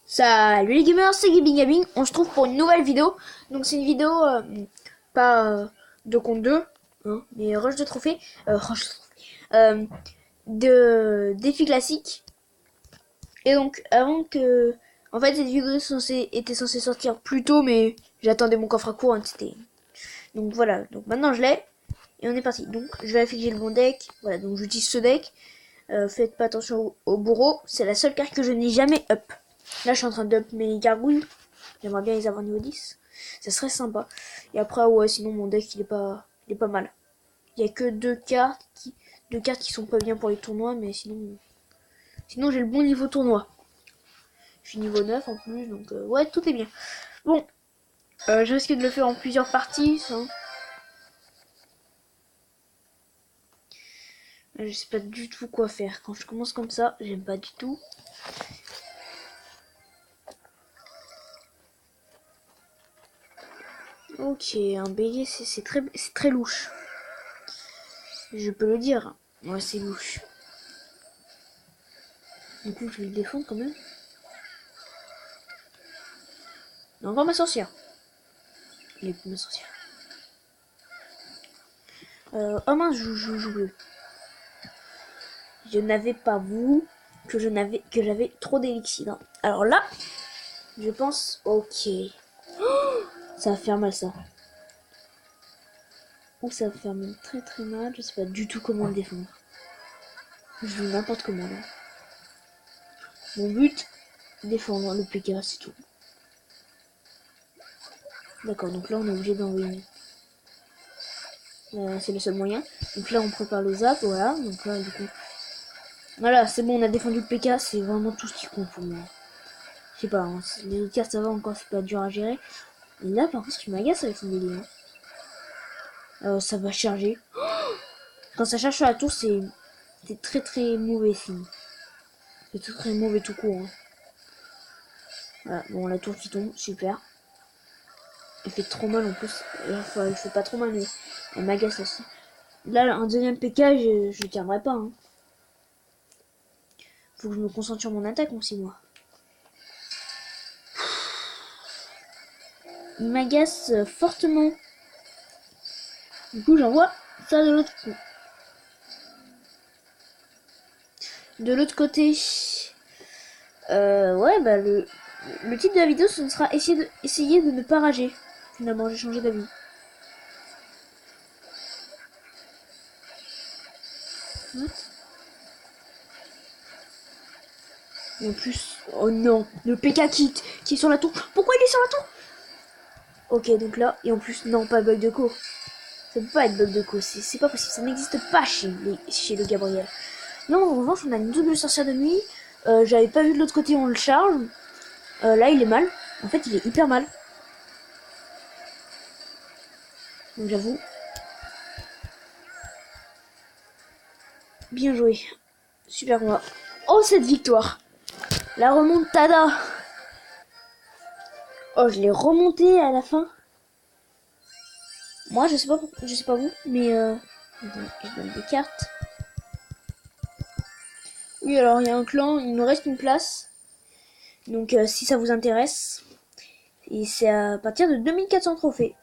Salut les gamers, c'est Gaming Gaming. On se trouve pour une nouvelle vidéo. Donc c'est une vidéo pas de compte 2, hein, mais rush de trophée, de défi classique. Et donc avant que, en fait cette vidéo était censée sortir plus tôt, mais j'attendais mon coffre à cours, hein, c'était. Donc voilà. Donc maintenant je l'ai et on est parti. Donc je vais afficher le bon deck. Voilà. Donc j'utilise ce deck. Faites pas attention au bourreau. C'est la seule carte que je n'ai jamais up. Là, je suis en train d'up mes gargouilles. J'aimerais bien les avoir niveau 10. Ça serait sympa. Et après, ouais, sinon, mon deck, il est pas mal. Il y a que deux cartes qui sont pas bien pour les tournois, mais sinon j'ai le bon niveau tournoi. Je suis niveau 9 en plus, donc ouais, tout est bien. Bon, je risque de le faire en plusieurs parties, ça. Je sais pas du tout quoi faire. Quand je commence comme ça, j'aime pas du tout. Ok, un bélier, c'est très louche. Je peux le dire. Ouais, c'est louche. Du coup, je vais le défendre quand même. Encore ma sorcière. Il est plus ma sorcière. Oh mince, je bleu. Je n'avais pas vu que j'avais trop d'élixir. Alors là, je pense, ok. Oh, ça va faire mal ça. Ou ça va faire même très mal. Je sais pas du tout comment le défendre. Je joue n'importe comment là. Mon but, défendre le PK, c'est tout. D'accord, donc là on est obligé d'envoyer. C'est le seul moyen. Donc là on prépare le zap, voilà. Donc là du coup. Voilà, c'est bon, on a défendu le PK, c'est vraiment tout ce qui compte pour moi. Je sais pas, hein, les autres cartes ça va encore, c'est pas dur à gérer. Et là par contre, ce qui m'agace avec son délire. Ça va charger. Quand ça charge sur la tour, c'est très mauvais signe. C'est très mauvais tout court. Hein. Voilà, bon, la tour qui tombe, super. Elle fait trop mal en plus. Enfin, elle fait pas trop mal, mais elle m'agace aussi. Là, un deuxième PK, je tiendrai pas. Hein. Faut que je me concentre sur mon attaque aussi, moi. Il m'agace fortement. Du coup, j'envoie ça de l'autre côté. De l'autre côté, ouais, bah le titre de la vidéo, ce sera essayer de ne pas rager. Finalement, j'ai changé d'avis. Et en plus, oh non, le PK qui est sur la tour. Pourquoi il est sur la tour? Ok, donc là, et en plus, non, pas bug de co. Ça peut pas être bug de co, c'est pas possible, ça n'existe pas chez le Gabriel. Non, en revanche, on a une double sorcière de nuit. J'avais pas vu de l'autre côté, on le charge. Là, il est mal. En fait, il est hyper mal. Donc j'avoue. Bien joué. Super combat. Oh, cette victoire. La remontada. Oh, je l'ai remonté à la fin. Moi, je sais pas vous, mais je donne des cartes. Oui, alors il y a un clan, il nous reste une place. Donc si ça vous intéresse. Et c'est à partir de 2400 trophées.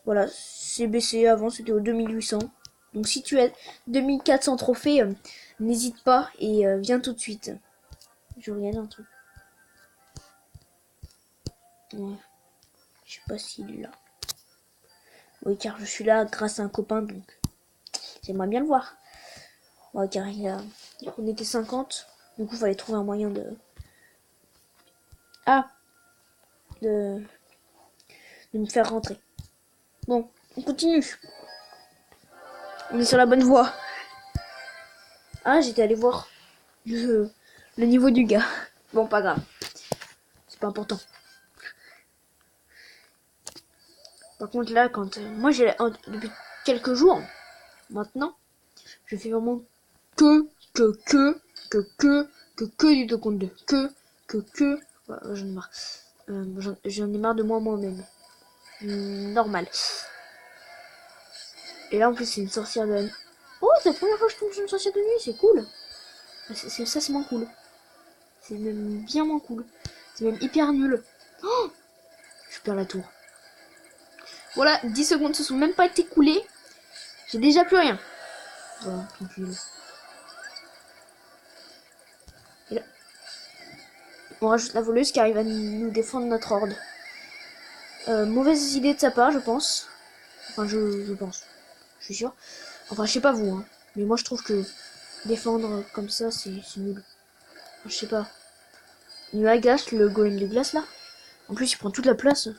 Voilà, c'est baissé, avant c'était au 2800. Donc si tu as 2400 trophées, n'hésite pas et viens tout de suite. Je regarde un truc. Ouais. Je sais pas s'il est là. Oui, car je suis là grâce à un copain, donc j'aimerais bien le voir. Ouais, car on était 50. Du coup, il fallait trouver un moyen de... Ah, de me faire rentrer. Bon, on continue. On est sur la bonne voie. Ah, j'étais allé voir le niveau du gars. Bon, pas grave. C'est pas important. Par contre, là, quand... moi, depuis quelques jours, maintenant, je fais vraiment que du 2 contre 2. Que... Ouais, j'en ai marre. J'en ai marre de moi-même. Normal. Et là, en plus, c'est une sorcière de nuit. Oh, c'est la première fois que je tombe sur une sorcière de nuit, c'est cool. Ça, c'est moins cool. C'est même bien moins cool. C'est même hyper nul. Oh, je perds la tour. Voilà, 10 secondes se sont même pas écoulées. J'ai déjà plus rien. Voilà, tranquille. Et là, on rajoute la voleuse qui arrive à nous défendre notre horde. Mauvaise idée de sa part, je pense. Enfin, je pense. Je suis sûr. Enfin, je sais pas vous, hein. Mais moi, je trouve que défendre comme ça, c'est nul. Enfin, je sais pas. Il m'agace, le golem de glace, là. En plus, il prend toute la place.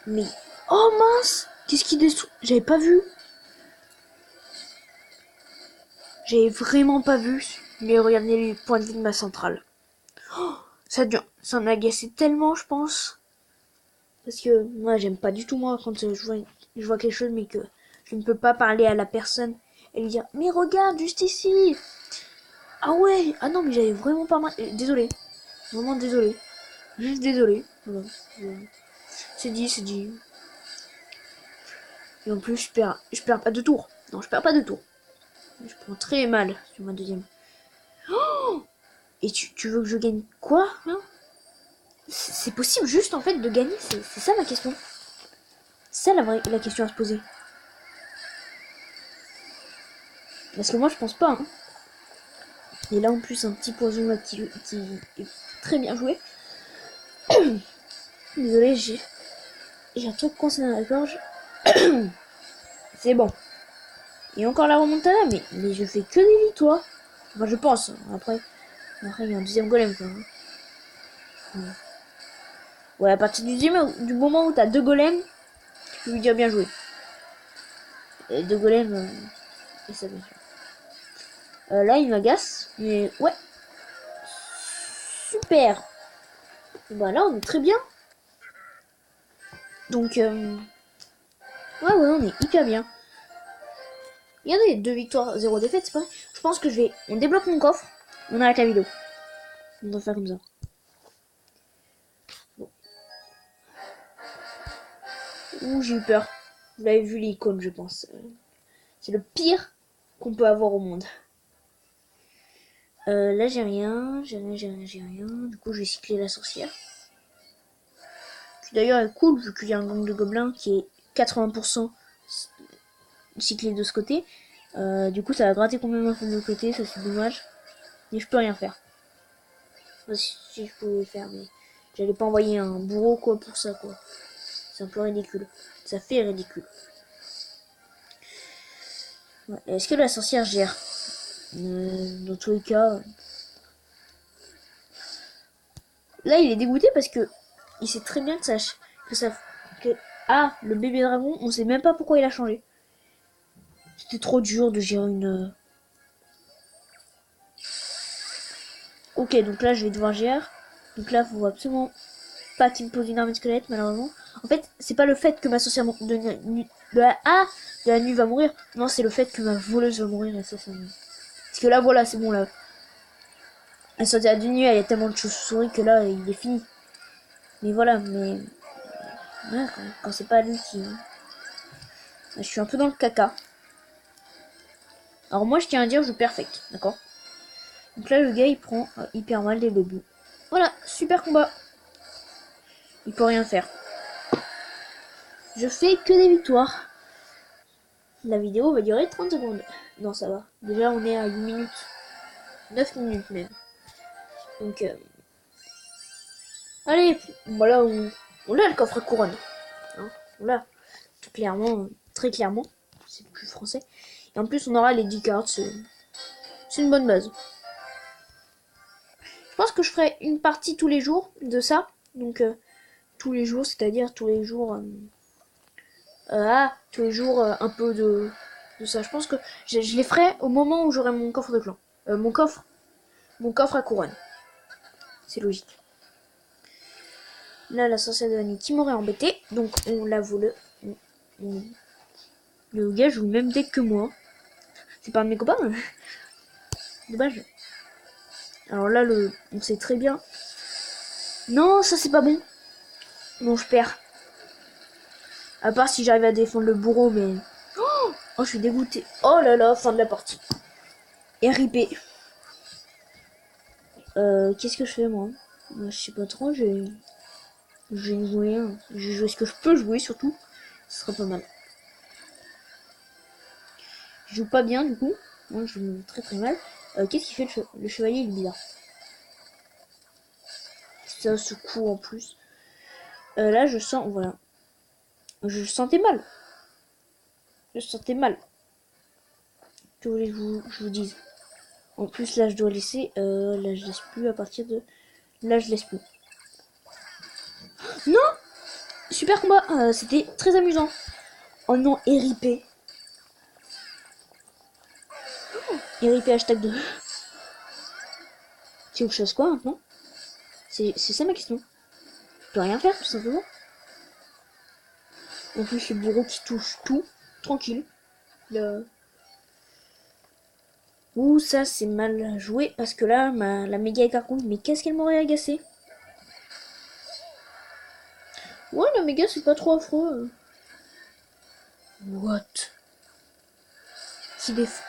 Mais... Oh, mince! Qu'est-ce qui détruit? J'avais pas vu. J'avais vraiment pas vu. Mais regardez les points de vie de ma centrale. Oh, ça m'a agacé tellement, je pense. Parce que moi, j'aime pas du tout, moi, quand je vois quelque chose, mais que je ne peux pas parler à la personne et lui dire « Mais regarde, juste ici !» Ah ouais! Ah non, mais j'avais vraiment pas mal... Désolé. Vraiment désolé. Juste désolé. Voilà. C'est dit, c'est dit. Et en plus, je perds pas de tour. Non, je perds pas de tour. Je prends très mal sur ma deuxième. Oh, et tu veux que je gagne quoi, hein? C'est possible juste, en fait, de gagner? C'est ça ma question. C'est ça la question à se poser. Parce que moi, je pense pas, hein. Et là, en plus, un petit poison là qui est très bien joué. Désolé, j'ai un truc coincé dans la gorge. C'est bon. Et encore la remontada, mais je fais que des victoires. Enfin, je pense. Après il y a un deuxième golem, quoi. Ouais, à partir du moment où t'as 2 golems, tu peux lui dire bien joué. Et 2 golems, et ça bien sûr. Là, il m'agace, mais ouais. Super. Bah là, on est très bien. Donc, ouais, on est hyper bien. Regardez, 2 victoires, 0 défaite, c'est pas vrai. Je pense que on débloque mon coffre, on arrête la vidéo. On doit faire comme ça. Bon. Ouh, j'ai eu peur. Vous l'avez vu l'icône, je pense. C'est le pire qu'on peut avoir au monde. Là, j'ai rien. Du coup, je vais cycler la sorcière. Qui d'ailleurs est cool, vu qu'il y a un gang de gobelins qui est 80% cyclé de ce côté. Du coup, ça va gratter complètement de l'autre côté, ça c'est dommage. Mais je peux rien faire. Enfin, si je pouvais faire, mais j'allais pas envoyer un bourreau quoi pour ça quoi. C'est un peu ridicule. Ça fait ridicule. Ouais. Est-ce que la sorcière gère? Dans tous les cas. Là, il est dégoûté parce que il sait très bien le bébé dragon, on sait même pas pourquoi il a changé. C'était trop dur de gérer une. Ok, donc là, je vais devoir gérer. Donc là, faut absolument pas qu'il me pose une armée de squelettes, malheureusement. En fait, c'est pas le fait que ma sorcière de la nuit va mourir. Non, c'est le fait que ma voleuse va mourir et ça me... Parce que là, voilà, c'est bon, là. La sorcière de nuit, elle a tellement de chauves-souris que là, il est fini. Mais voilà, mais... Ouais, quand c'est pas lui qui... Je suis un peu dans le caca. Alors moi, je tiens à dire, je joue perfect, d'accord? Donc là, le gars, il prend hyper mal dès le début. Voilà, super combat. Il peut rien faire. Je fais que des victoires. La vidéo va durer 30 secondes. Non, ça va. Déjà, on est à 8 minutes. 9 minutes même. Donc, allez, voilà, on a le coffre à couronne. Hein, on l'a. Tout clairement, très clairement. C'est plus français. Et en plus, on aura les 10 cartes. C'est une bonne base. Je pense que je ferai une partie tous les jours de ça. Donc, tous les jours, c'est-à-dire tous les jours... tous les jours, un peu de ça. Je pense que je les ferai au moment où j'aurai mon coffre de clan. Mon coffre à couronne. C'est logique. Là, la sorcière de la nuit qui m'aurait embêté. Donc, on la vole. Le gars joue le même deck que moi. C'est pas un de mes copains. Dommage. Alors là, on sait très bien. Non, ça c'est pas bon. Non, je perds. À part si j'arrive à défendre le bourreau, mais... Oh, je suis dégoûté. Oh là là, fin de la partie. RIP. Qu'est-ce que je fais moi? Je sais pas trop, j'ai joué, hein. J'ai joué ce que je peux jouer surtout. Ce sera pas mal. Je joue pas bien du coup. Moi je joue très très mal. Qu'est-ce qu'il fait le chevalier? Il est bizarre. Ça se court en plus. Là je sens, voilà. Je sentais mal. Je sentais mal. Que voulez que je vous dise? En plus là je dois laisser. Là je laisse plus à partir de. Là je laisse plus. Non! Super combat, c'était très amusant. Oh non, RIP. RIP hashtag 2. Tu veux que je fasse quoi maintenant? C'est ça ma question. Je peux rien faire tout simplement. En plus le bourreau qui touche tout, tranquille. Ouh ça c'est mal joué parce que là la méga par contre, mais qu'est-ce qu'elle m'aurait agacé? Ouais la méga c'est pas trop affreux. What?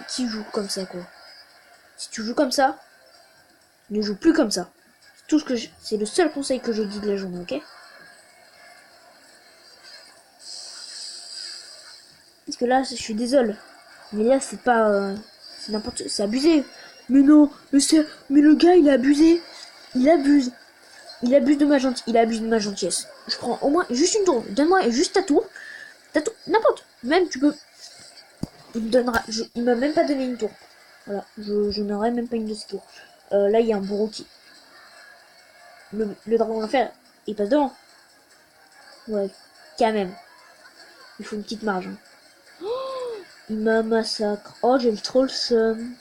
Qui joue comme ça quoi? Si tu joues comme ça, ne joue plus comme ça. Tout ce que c'est le seul conseil que je dis de la journée, ok? Parce que là, je suis désolé. Mais là, c'est pas... c'est n'importe... C'est abusé. Mais non, mais le gars, il a abusé. Il abuse. Il abuse de ma gentillesse. Il abuse de ma gentillesse. Je prends au moins juste une tour. Donne-moi juste ta tour. N'importe. Même, tu peux... Il me donnera... Il m'a même pas donné une tour. Voilà. Je n'aurai même pas une de ces tours. Là, il y a un bourreau qui... Le dragon d'enfer, il passe devant. Ouais, quand même. Il faut une petite marge. Hein. Il m'a massacre. Oh, j'ai trop le seum.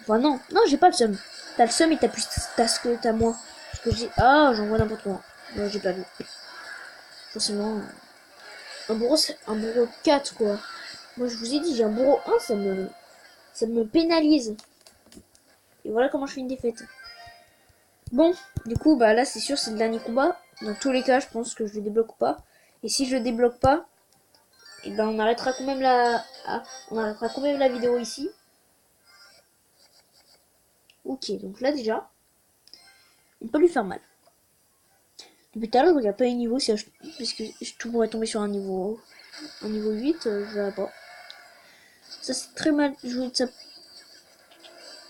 Enfin, non, j'ai pas le seum. T'as le seum et t'as ce que t'as moi. Parce que j'ai. Ah, j'en vois n'importe quoi. Moi, j'ai pas vu. Forcément. Un bourreau 4, quoi. Moi, je vous ai dit, j'ai un bourreau 1, ça me pénalise. Et voilà comment je fais une défaite. Bon, du coup, bah là, c'est sûr, c'est le dernier combat. Dans tous les cas, je pense que je le débloque pas. Et si je le débloque pas, et ben on arrêtera quand même la vidéo ici. Ok, donc là déjà, on peut lui faire mal. Depuis tout à l'heure, il n'y a pas les niveaux, parce que tout pourrait tomber sur un niveau 8, je verrai pas. Ça c'est très mal joué de sa.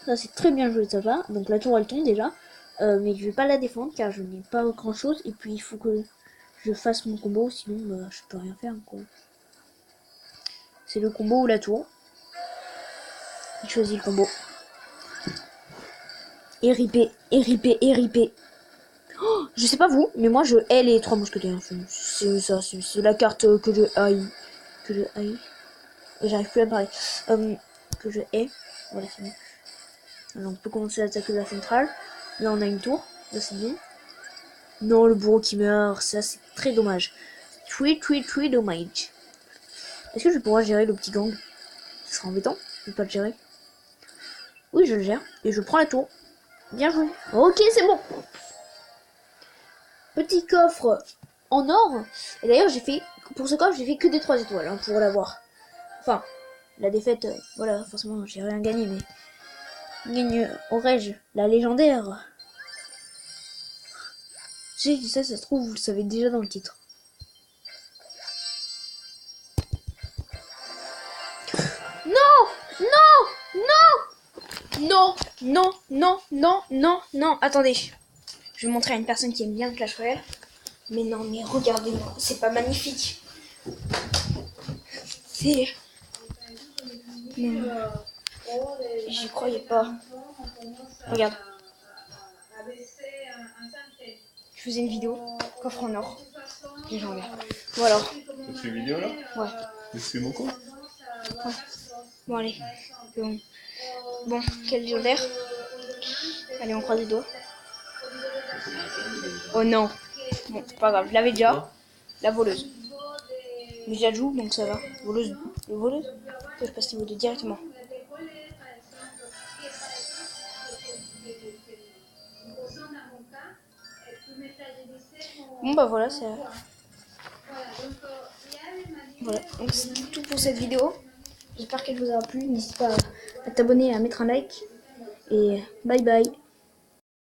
Ça c'est très bien joué de sa part. Donc la tour elle tombe déjà. Mais je vais pas la défendre car je n'ai pas grand chose. Et puis il faut que je fasse mon combo, sinon bah, je peux rien faire quoi. C'est le combo ou la tour. Je choisis le combo. RIP, RIP, RIP. Oh, je sais pas vous, mais moi je hais les 3 mousquetaires. C'est ça, c'est la carte que je haïs. Que je haïs. J'arrive plus à parler. Que je hais. Voilà, c'est bon. Alors on peut commencer à attaquer la centrale. Là on a une tour. Là c'est bien. Non, le bourreau qui meurt, ça c'est très dommage. Très dommage. Est-ce que je pourrais gérer le petit gang? Ce sera embêtant de pas le gérer. Oui, je le gère. Et je prends la tour. Bien joué. Ok, c'est bon. Petit coffre en or. Et d'ailleurs, pour ce coffre, j'ai fait que des 3 étoiles hein, pour l'avoir. Enfin, la défaite, voilà, forcément, j'ai rien gagné, mais gagne aurais-je la légendaire. J'ai dit ça se trouve, vous le savez déjà dans le titre. Non, non, non, non, non, non, non. Attendez, je vais montrer à une personne qui aime bien Clash Royale. Mais non, mais regardez-moi, c'est pas magnifique. C'est... Non. J'y croyais pas. Regarde. Je faisais une vidéo, coffre en or. Légendaire. Bon alors. Tu fais une vidéo là? Ouais. C'est mon quoi? Ouais. Bon allez. Bon, quel légendaire. Allez, on croise les doigts. Oh non. Bon, c'est pas grave, je l'avais déjà. La voleuse. Mais je la joue, donc ça va. Voleuse. Le voleuse. Je passe niveau 2 directement. Bon bah voilà, c'est... Voilà, donc c'est tout pour cette vidéo. J'espère qu'elle vous aura plu. N'hésitez pas à t'abonner et à mettre un like. Et bye bye.